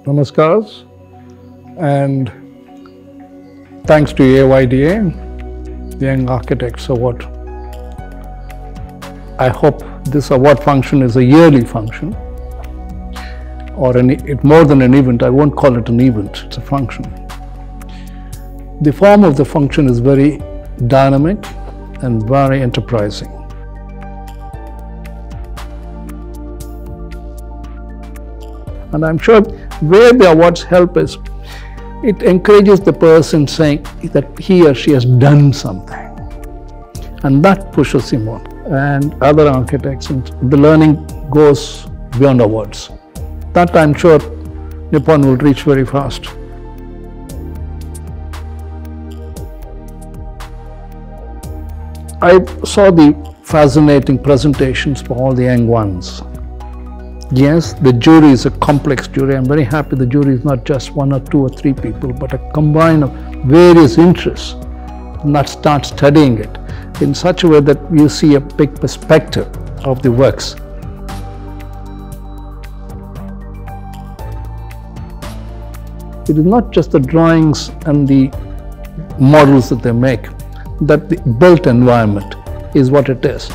Namaskars, and thanks to AYDA, the Young Architects Award. I hope this award function is a yearly function, or more than an event. I won't call it an event, it's a function. The form of the function is very dynamic and very enterprising. And I'm sure where the awards help is, it encourages the person saying that he or she has done something. And that pushes him on. And other architects, and the learning goes beyond awards. That I'm sure Nippon will reach very fast. I saw the fascinating presentations for all the young ones. Yes, the jury is a complex jury. I'm very happy the jury is not just one or two or three people, but a combine of various interests, and that start studying it in such a way that you see a big perspective of the works. It is not just the drawings and the models that they make, that the built environment is what it is.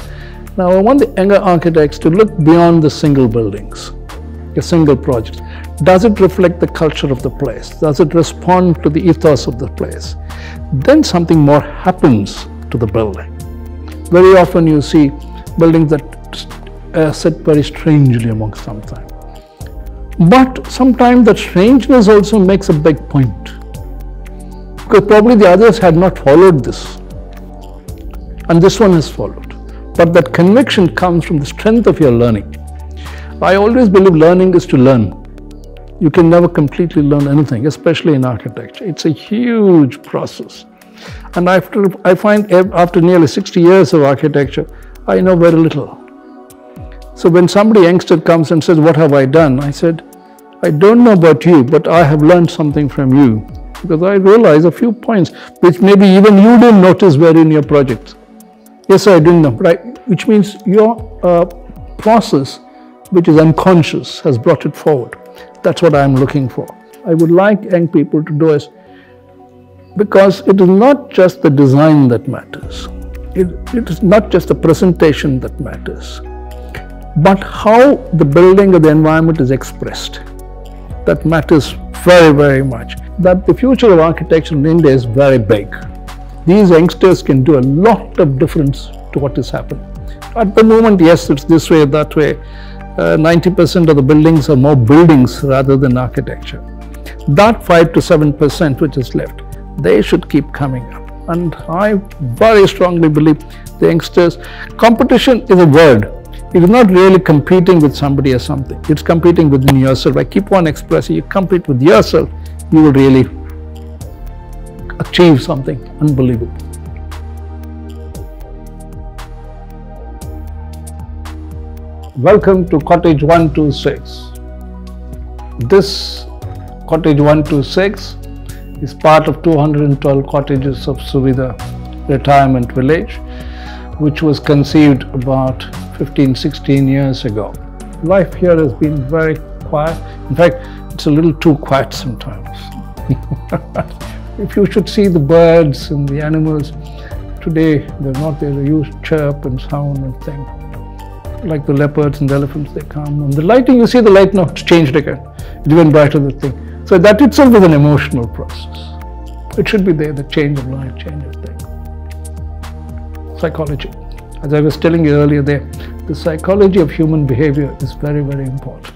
Now, I want the younger architects to look beyond the single buildings, a single project. Does it reflect the culture of the place? Does it respond to the ethos of the place? Then something more happens to the building. Very often you see buildings that sit very strangely amongst sometimes. But sometimes that strangeness also makes a big point, because probably the others had not followed this, and this one has followed. But that conviction comes from the strength of your learning. I always believe learning is to learn. You can never completely learn anything, especially in architecture. It's a huge process. And I find after nearly 60 years of architecture, I know very little. So when somebody youngster comes and says, "What have I done?" I said, "I don't know about you, but I have learned something from you." Because I realize a few points which maybe even you didn't notice were in your project. Yes, I didn't know, right? Which means your process, which is unconscious, has brought it forward. That's what I'm looking for. I would like young people to do is, because it is not just the design that matters. It is not just the presentation that matters, but how the building or the environment is expressed. That matters very, very much. That the future of architecture in India is very big. These youngsters can do a lot of difference to what is happening. At the moment, yes, it's this way, that way. 90% of the buildings are more buildings rather than architecture. That 5 to 7% which is left, they should keep coming up. And I very strongly believe the youngsters, competition is a word. It is not really competing with somebody or something. It's competing within yourself. I keep on expressing, you compete with yourself, you will really achieve something unbelievable. Welcome to Cottage 126. This Cottage 126 is part of 212 cottages of Suvidha Retirement Village, which was conceived about 15-16 years ago. Life here has been very quiet. In fact, it's a little too quiet sometimes. If you should see the birds and the animals, today they're not there. They use chirp and sound and thing. Like the leopards and the elephants, they come. And the lighting, you see the light now, it's changed again. It's even brighter, the thing. So that itself is an emotional process. It should be there, the change of light, change of thing. Psychology. As I was telling you earlier there, the psychology of human behavior is very, very important.